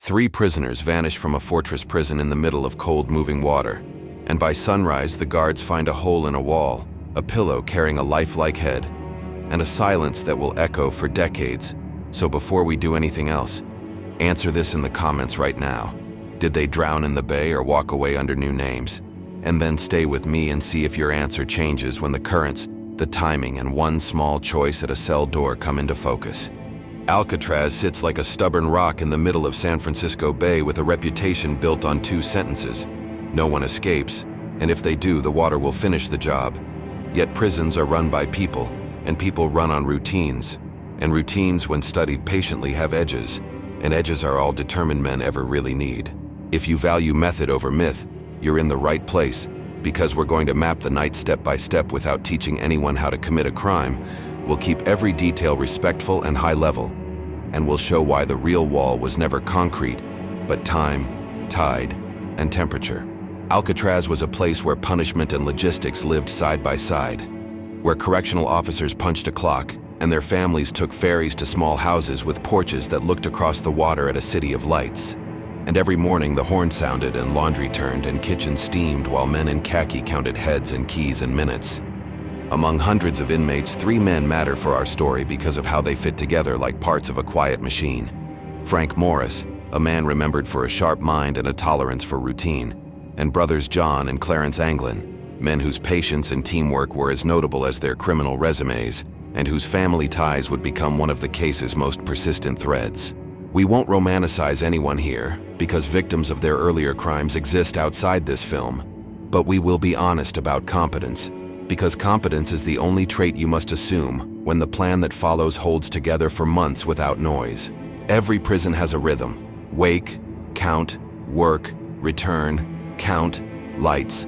3 prisoners vanish from a fortress prison in the middle of cold moving water, and by sunrise the guards find a hole in a wall, a pillow carrying a lifelike head, and a silence that will echo for decades. So before we do anything else, answer this in the comments right now. Did they drown in the bay or walk away under new names? And then stay with me and see if your answer changes when the currents, the timing, and one small choice at a cell door come into focus. Alcatraz sits like a stubborn rock in the middle of San Francisco Bay with a reputation built on 2 sentences. No one escapes, and if they do, the water will finish the job. Yet prisons are run by people, and people run on routines. And routines, when studied patiently, have edges, and edges are all determined men ever really need. If you value method over myth, you're in the right place, because we're going to map the night step by step without teaching anyone how to commit a crime. We'll keep every detail respectful and high level, and we'll show why the real wall was never concrete, but time, tide, and temperature. Alcatraz was a place where punishment and logistics lived side by side, where correctional officers punched a clock, and their families took ferries to small houses with porches that looked across the water at a city of lights. And every morning the horn sounded and laundry turned and kitchens steamed while men in khaki counted heads and keys and minutes. Among hundreds of inmates, 3 men matter for our story because of how they fit together like parts of a quiet machine. Frank Morris, a man remembered for a sharp mind and a tolerance for routine, and brothers John and Clarence Anglin, men whose patience and teamwork were as notable as their criminal resumes, and whose family ties would become one of the case's most persistent threads. We won't romanticize anyone here, because victims of their earlier crimes exist outside this film, but we will be honest about competence, because competence is the only trait you must assume when the plan that follows holds together for months without noise. Every prison has a rhythm: wake, count, work, return, count, lights.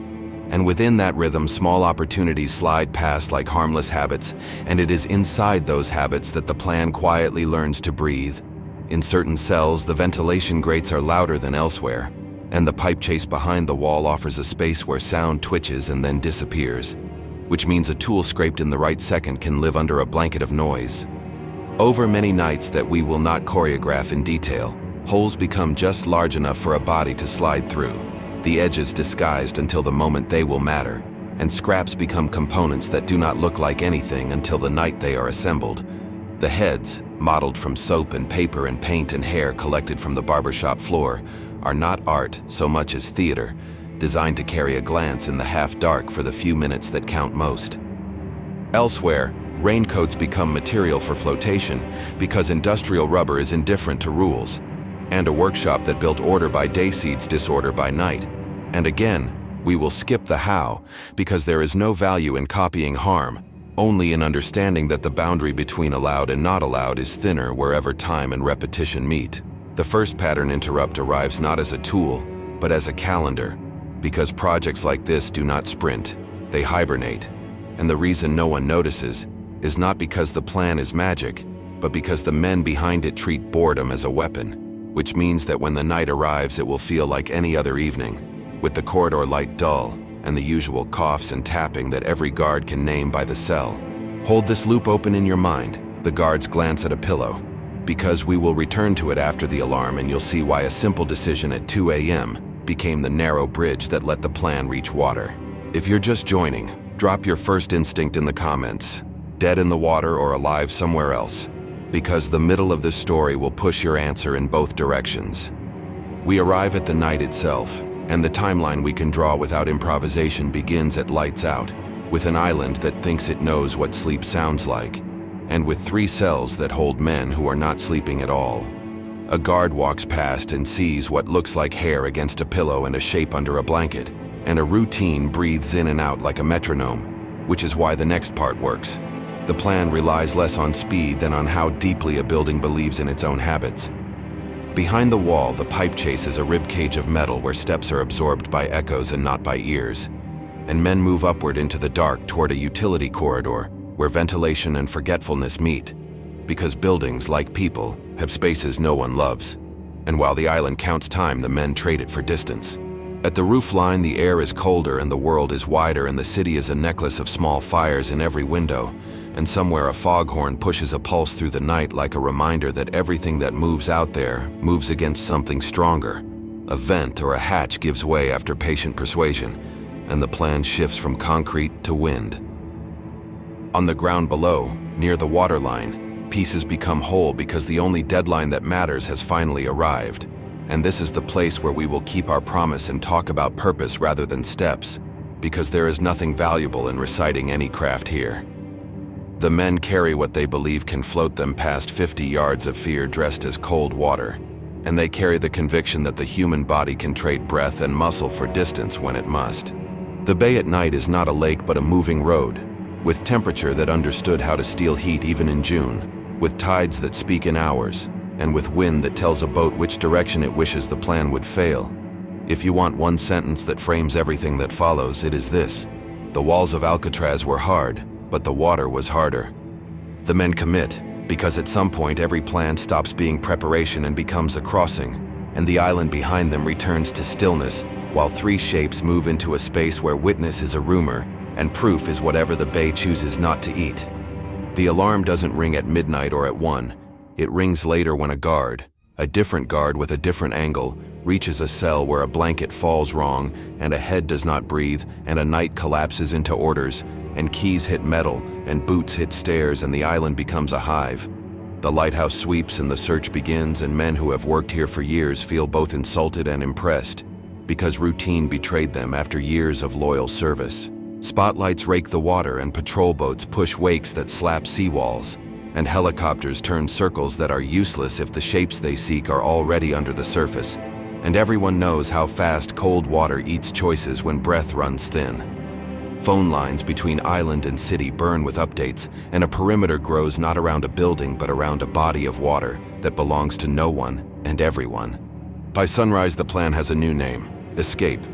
And within that rhythm, small opportunities slide past like harmless habits, and it is inside those habits that the plan quietly learns to breathe. In certain cells, the ventilation grates are louder than elsewhere, and the pipe chase behind the wall offers a space where sound twitches and then disappears, which means a tool scraped in the right second can live under a blanket of noise. Over many nights that we will not choreograph in detail, holes become just large enough for a body to slide through, the edges disguised until the moment they will matter, and scraps become components that do not look like anything until the night they are assembled. The heads, modeled from soap and paper and paint and hair collected from the barbershop floor, are not art so much as theater, designed to carry a glance in the half-dark for the few minutes that count most. Elsewhere, raincoats become material for flotation because industrial rubber is indifferent to rules, and a workshop that built order by day seeds disorder by night. And again, we will skip the how, because there is no value in copying harm, only in understanding that the boundary between allowed and not allowed is thinner wherever time and repetition meet. The first pattern interrupt arrives not as a tool, but as a calendar, because projects like this do not sprint, they hibernate. And the reason no one notices is not because the plan is magic, but because the men behind it treat boredom as a weapon, which means that when the night arrives it will feel like any other evening, with the corridor light dull and the usual coughs and tapping that every guard can name by the cell. Hold this loop open in your mind. The guards glance at a pillow, because we will return to it after the alarm and you'll see why a simple decision at 2 a.m. became the narrow bridge that let the plan reach water. If you're just joining, drop your first instinct in the comments, dead in the water or alive somewhere else, because the middle of this story will push your answer in both directions. We arrive at the night itself, and the timeline we can draw without improvisation begins at lights out, with an island that thinks it knows what sleep sounds like, and with 3 cells that hold men who are not sleeping at all. A guard walks past and sees what looks like hair against a pillow and a shape under a blanket, and a routine breathes in and out like a metronome, which is why the next part works. The plan relies less on speed than on how deeply a building believes in its own habits. Behind the wall, the pipe chase is a ribcage of metal where steps are absorbed by echoes and not by ears, and men move upward into the dark toward a utility corridor where ventilation and forgetfulness meet, because buildings, like people, have spaces no one loves. And while the island counts time, the men trade it for distance. At the roofline, the air is colder and the world is wider, and the city is a necklace of small fires in every window, and somewhere a foghorn pushes a pulse through the night like a reminder that everything that moves out there moves against something stronger. A vent or a hatch gives way after patient persuasion, and the plan shifts from concrete to wind. On the ground below, near the waterline, pieces become whole because the only deadline that matters has finally arrived. And this is the place where we will keep our promise and talk about purpose rather than steps, because there is nothing valuable in reciting any craft here. The men carry what they believe can float them past 50 yards of fear dressed as cold water, and they carry the conviction that the human body can trade breath and muscle for distance when it must. The bay at night is not a lake but a moving road, with temperature that understood how to steal heat even in June, with tides that speak in hours, and with wind that tells a boat which direction it wishes the plan would fail. If you want one sentence that frames everything that follows, it is this: the walls of Alcatraz were hard, but the water was harder. The men commit, because at some point every plan stops being preparation and becomes a crossing, and the island behind them returns to stillness, while three shapes move into a space where witness is a rumor, and proof is whatever the bay chooses not to eat. The alarm doesn't ring at midnight or at 1. It rings later when a different guard with a different angle, reaches a cell where a blanket falls wrong, and a head does not breathe, and a night collapses into orders, and keys hit metal, and boots hit stairs, and the island becomes a hive. The lighthouse sweeps and the search begins, and men who have worked here for years feel both insulted and impressed, because routine betrayed them after years of loyal service. Spotlights rake the water, and patrol boats push wakes that slap seawalls, and helicopters turn circles that are useless if the shapes they seek are already under the surface, and everyone knows how fast cold water eats choices when breath runs thin. Phone lines between island and city burn with updates, and a perimeter grows not around a building but around a body of water that belongs to no one and everyone. By sunrise, the plan has a new name: Escape,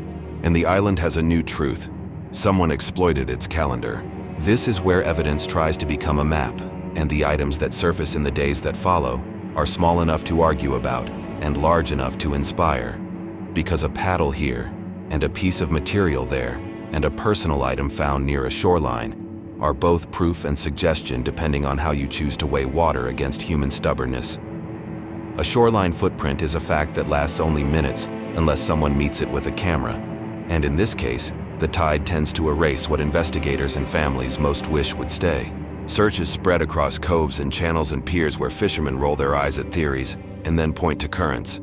and the island has a new truth: someone exploited its calendar. This is where evidence tries to become a map, and the items that surface in the days that follow are small enough to argue about and large enough to inspire. Because a paddle here, and a piece of material there, and a personal item found near a shoreline are both proof and suggestion depending on how you choose to weigh water against human stubbornness. A shoreline footprint is a fact that lasts only minutes unless someone meets it with a camera, and in this case, the tide tends to erase what investigators and families most wish would stay. Searches spread across coves and channels and piers where fishermen roll their eyes at theories and then point to currents,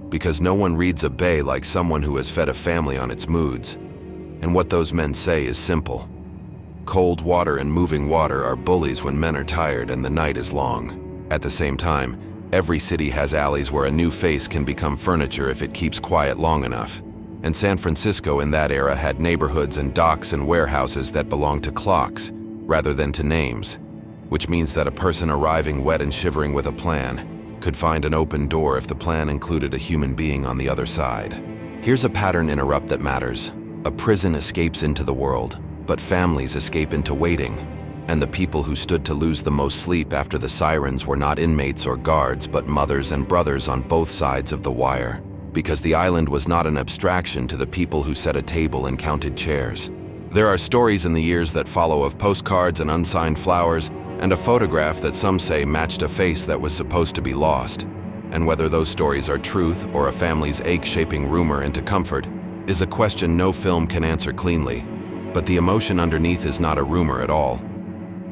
because no one reads a bay like someone who has fed a family on its moods. And what those men say is simple: cold water and moving water are bullies when men are tired and the night is long. At the same time, every city has alleys where a new face can become furniture if it keeps quiet long enough. And San Francisco in that era had neighborhoods and docks and warehouses that belonged to clocks rather than to names, which means that a person arriving wet and shivering with a plan could find an open door if the plan included a human being on the other side. Here's a pattern interrupt that matters. A prison escapes into the world, but families escape into waiting. And the people who stood to lose the most sleep after the sirens were not inmates or guards, but mothers and brothers on both sides of the wire. Because the island was not an abstraction to the people who set a table and counted chairs. There are stories in the years that follow of postcards and unsigned flowers, and a photograph that some say matched a face that was supposed to be lost. And whether those stories are truth or a family's ache shaping rumor into comfort is a question no film can answer cleanly. But the emotion underneath is not a rumor at all.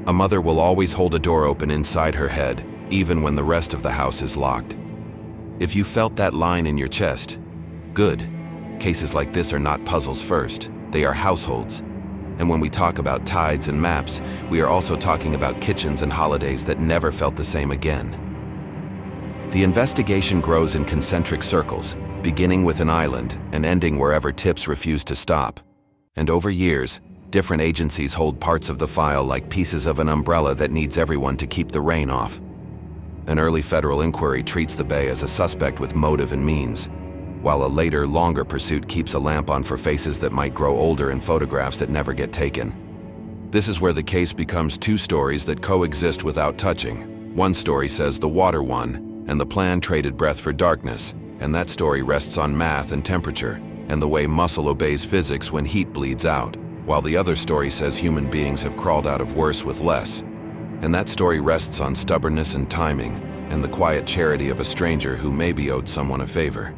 A mother will always hold a door open inside her head, even when the rest of the house is locked. If you felt that line in your chest, good. Cases like this are not puzzles first, they are households. And when we talk about tides and maps, we are also talking about kitchens and holidays that never felt the same again. The investigation grows in concentric circles, beginning with an island and ending wherever tips refuse to stop. And over years, different agencies hold parts of the file like pieces of an umbrella that needs everyone to keep the rain off. An early federal inquiry treats the bay as a suspect with motive and means, while a later, longer pursuit keeps a lamp on for faces that might grow older in photographs that never get taken. This is where the case becomes two stories that coexist without touching. One story says the water won, and the plan traded breath for darkness, and that story rests on math and temperature, and the way muscle obeys physics when heat bleeds out, while the other story says human beings have crawled out of worse with less. And that story rests on stubbornness and timing, and the quiet charity of a stranger who maybe owed someone a favor.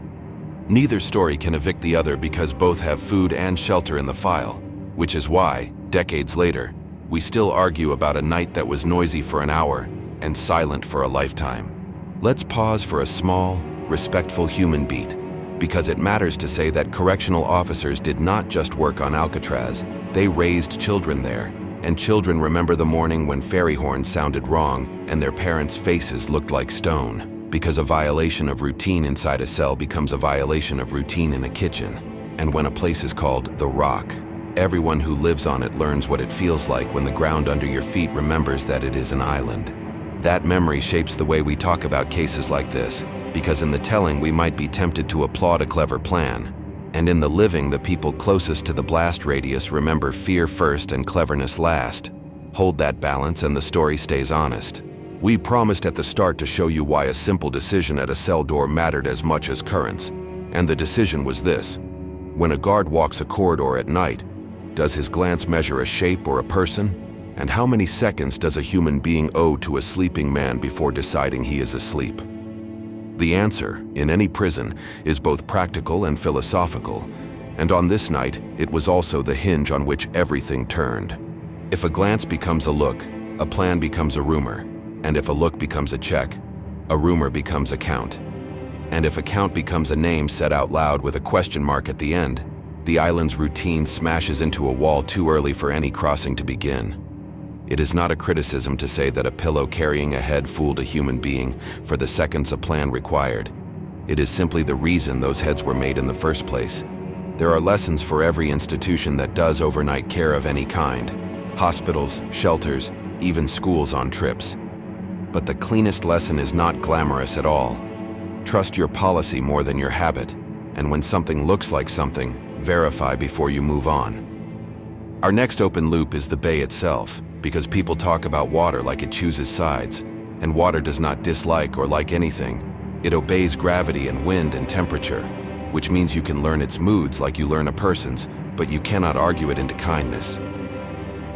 Neither story can evict the other because both have food and shelter in the file, which is why, decades later, we still argue about a night that was noisy for an hour and silent for a lifetime. Let's pause for a small, respectful human beat, because it matters to say that correctional officers did not just work on Alcatraz, they raised children there, and children remember the morning when fairy horns sounded wrong and their parents' faces looked like stone, because a violation of routine inside a cell becomes a violation of routine in a kitchen. And when a place is called The Rock, everyone who lives on it learns what it feels like when the ground under your feet remembers that it is an island. That memory shapes the way we talk about cases like this, because in the telling we might be tempted to applaud a clever plan, and in the living the people closest to the blast radius remember fear first and cleverness last. Hold that balance and the story stays honest. We promised at the start to show you why a simple decision at a cell door mattered as much as currents, and the decision was this. When a guard walks a corridor at night, does his glance measure a shape or a person? And how many seconds does a human being owe to a sleeping man before deciding he is asleep? The answer, in any prison, is both practical and philosophical, and on this night, it was also the hinge on which everything turned. If a glance becomes a look, a plan becomes a rumor, and if a look becomes a check, a rumor becomes a count. And if a count becomes a name said out loud with a question mark at the end, the island's routine smashes into a wall too early for any crossing to begin. It is not a criticism to say that a pillow carrying a head fooled a human being for the seconds a plan required. It is simply the reason those heads were made in the first place. There are lessons for every institution that does overnight care of any kind. Hospitals, shelters, even schools on trips. But the cleanest lesson is not glamorous at all. Trust your policy more than your habit, and when something looks like something, verify before you move on. Our next open loop is the bay itself, because people talk about water like it chooses sides, and water does not dislike or like anything. It obeys gravity and wind and temperature, which means you can learn its moods like you learn a person's, but you cannot argue it into kindness.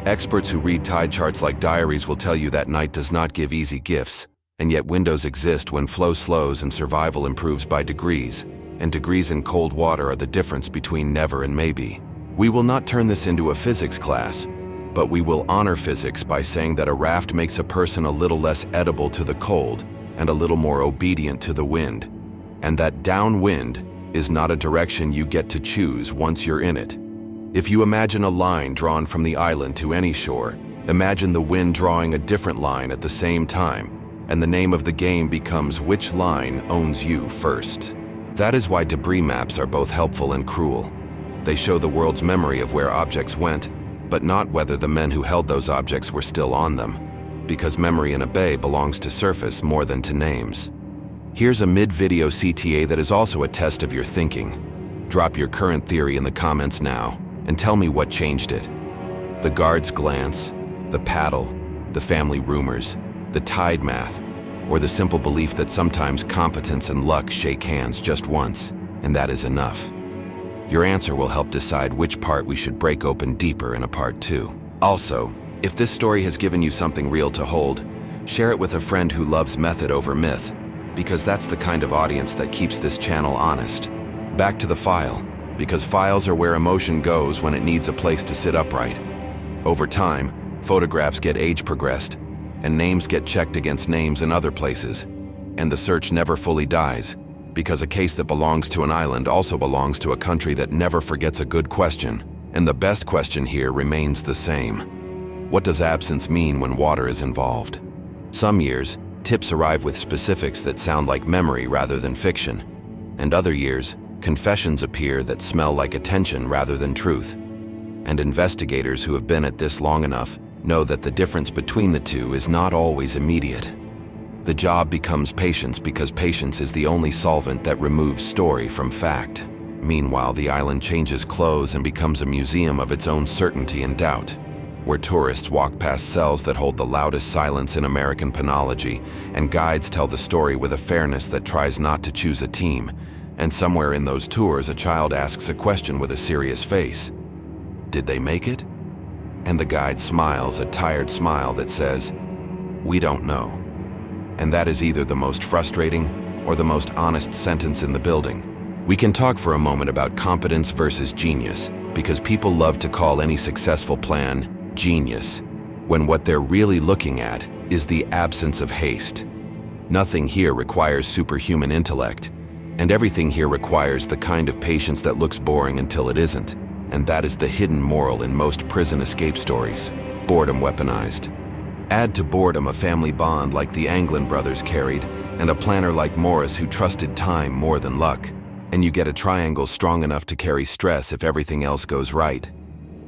Experts who read tide charts like diaries will tell you that night does not give easy gifts, and yet windows exist when flow slows and survival improves by degrees, and degrees in cold water are the difference between never and maybe. We will not turn this into a physics class, but we will honor physics by saying that a raft makes a person a little less edible to the cold and a little more obedient to the wind, and that downwind is not a direction you get to choose once you're in it. If you imagine a line drawn from the island to any shore, imagine the wind drawing a different line at the same time, and the name of the game becomes which line owns you first. That is why debris maps are both helpful and cruel. They show the world's memory of where objects went, but not whether the men who held those objects were still on them, because memory in a bay belongs to surface more than to names. Here's a mid-video CTA that is also a test of your thinking. Drop your current theory in the comments now, and tell me what changed it. The guard's glance, the paddle, the family rumors, the tide math, or the simple belief that sometimes competence and luck shake hands just once, and that is enough. Your answer will help decide which part we should break open deeper in a part 2. Also, if this story has given you something real to hold, share it with a friend who loves method over myth, because that's the kind of audience that keeps this channel honest. Back to the file, because files are where emotion goes when it needs a place to sit upright. Over time, photographs get age progressed, and names get checked against names in other places, and the search never fully dies, because a case that belongs to an island also belongs to a country that never forgets a good question, and the best question here remains the same. What does absence mean when water is involved? Some years, tips arrive with specifics that sound like memory rather than fiction, and other years, confessions appear that smell like attention rather than truth. And investigators who have been at this long enough know that the difference between the two is not always immediate. The job becomes patience because patience is the only solvent that removes story from fact. Meanwhile, the island changes clothes and becomes a museum of its own certainty and doubt, where tourists walk past cells that hold the loudest silence in American penology, and guides tell the story with a fairness that tries not to choose a team, and somewhere in those tours a child asks a question with a serious face. Did they make it? And the guide smiles a tired smile that says, We don't know. And that is either the most frustrating or the most honest sentence in the building. We can talk for a moment about competence versus genius, because people love to call any successful plan genius, when what they're really looking at is the absence of haste. Nothing here requires superhuman intellect, and everything here requires the kind of patience that looks boring until it isn't, and that is the hidden moral in most prison escape stories: boredom weaponized. Add to boredom a family bond like the Anglin brothers carried, and a planner like Morris who trusted time more than luck, and you get a triangle strong enough to carry stress if everything else goes right.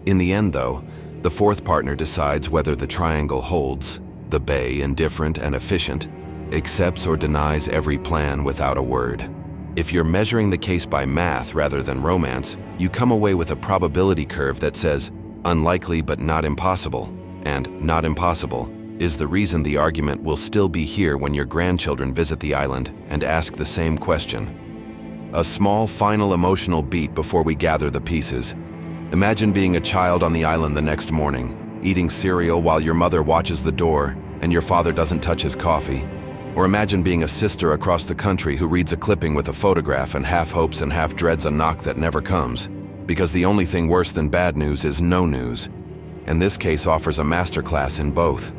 In the end, though, the fourth partner decides whether the triangle holds. The Bay, indifferent and efficient, accepts or denies every plan without a word. If you're measuring the case by math rather than romance, you come away with a probability curve that says unlikely but not impossible, and not impossible is the reason the argument will still be here when your grandchildren visit the island and ask the same question. A small final emotional beat before we gather the pieces. Imagine being a child on the island the next morning, eating cereal while your mother watches the door and your father doesn't touch his coffee. Or imagine being a sister across the country who reads a clipping with a photograph and half hopes and half dreads a knock that never comes, because the only thing worse than bad news is no news. And this case offers a masterclass in both.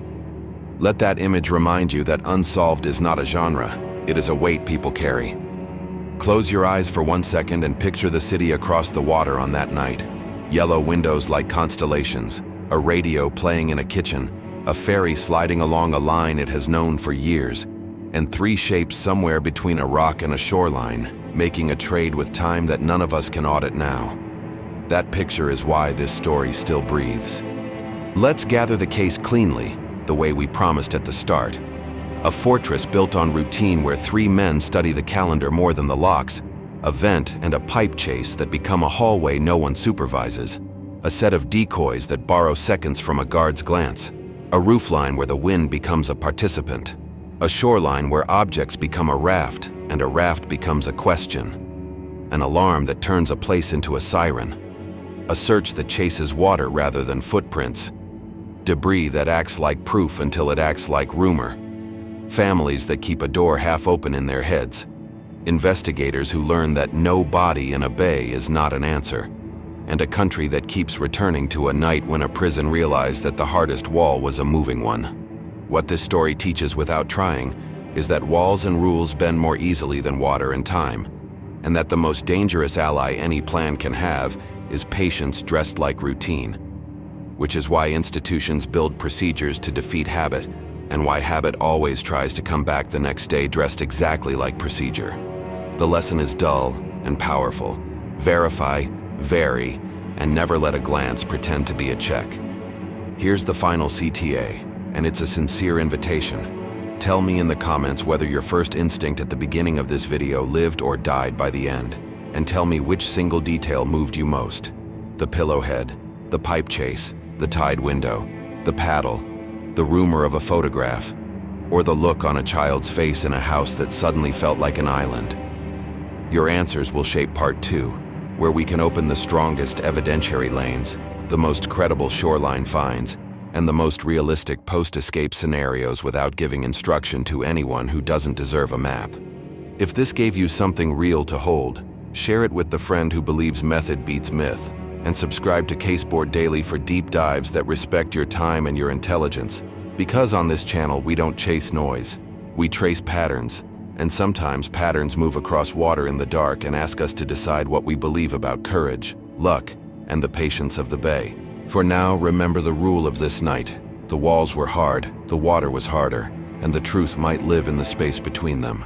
Let that image remind you that Unsolved is not a genre, it is a weight people carry. Close your eyes for 1 second and picture the city across the water on that night. Yellow windows like constellations, a radio playing in a kitchen, a ferry sliding along a line it has known for years, and three shapes somewhere between a rock and a shoreline, making a trade with time that none of us can audit now. That picture is why this story still breathes. Let's gather the case cleanly, the way we promised at the start. A fortress built on routine where three men study the calendar more than the locks, a vent and a pipe chase that become a hallway no one supervises, a set of decoys that borrow seconds from a guard's glance, a roofline where the wind becomes a participant, a shoreline where objects become a raft and a raft becomes a question, an alarm that turns a place into a siren, a search that chases water rather than footprints, debris that acts like proof until it acts like rumor, families that keep a door half open in their heads, investigators who learn that no body in a bay is not an answer, and a country that keeps returning to a night when a prison realized that the hardest wall was a moving one. What this story teaches without trying is that walls and rules bend more easily than water and time, and that the most dangerous ally any plan can have is patience dressed like routine, which is why institutions build procedures to defeat habit, and why habit always tries to come back the next day dressed exactly like procedure. The lesson is dull and powerful. Verify, vary, and never let a glance pretend to be a check. Here's the final CTA, and it's a sincere invitation. Tell me in the comments whether your first instinct at the beginning of this video lived or died by the end, and tell me which single detail moved you most. The pillow head, the pipe chase, the tied window, the paddle, the rumor of a photograph, or the look on a child's face in a house that suddenly felt like an island. Your answers will shape part 2, where we can open the strongest evidentiary lanes, the most credible shoreline finds, and the most realistic post-escape scenarios without giving instruction to anyone who doesn't deserve a map. If this gave you something real to hold, share it with the friend who believes method beats myth, and subscribe to Caseboard Daily for deep dives that respect your time and your intelligence. Because on this channel we don't chase noise, we trace patterns, and sometimes patterns move across water in the dark and ask us to decide what we believe about courage, luck, and the patience of the bay. For now, remember the rule of this night. The walls were hard, the water was harder, and the truth might live in the space between them.